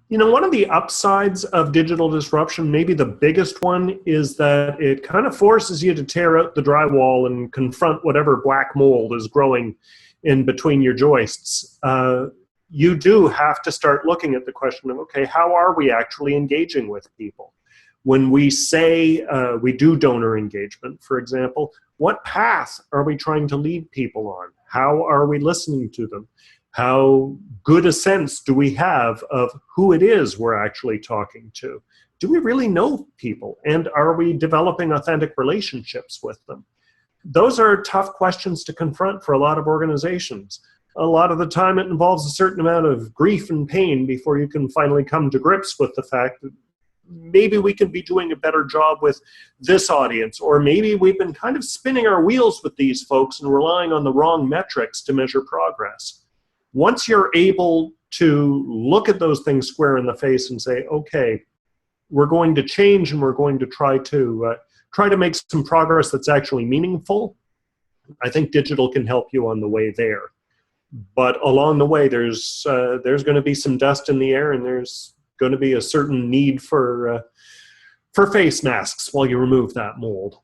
You know, one of the upsides of digital disruption, maybe the biggest one, is that it kind of forces you to tear out the drywall and confront whatever black mold is growing in between your joists. You do have to start looking at the question of, okay, how are we actually engaging with people? When we say we do donor engagement, for example, what path are we trying to lead people on? How are we listening to them? How good a sense do we have of who it is we're actually talking to? Do we really know people? And are we developing authentic relationships with them? Those are tough questions to confront for a lot of organizations. A lot of the time it involves a certain amount of grief and pain before you can finally come to grips with the fact that maybe we could be doing a better job with this audience, or maybe we've been kind of spinning our wheels with these folks and relying on the wrong metrics to measure progress. Once you're able to look at those things square in the face and say, okay, we're going to change and we're going to try to make some progress that's actually meaningful, I think digital can help you on the way there. But along the way, there's going to be some dust in the air, and there's going to be a certain need for face masks while you remove that mold.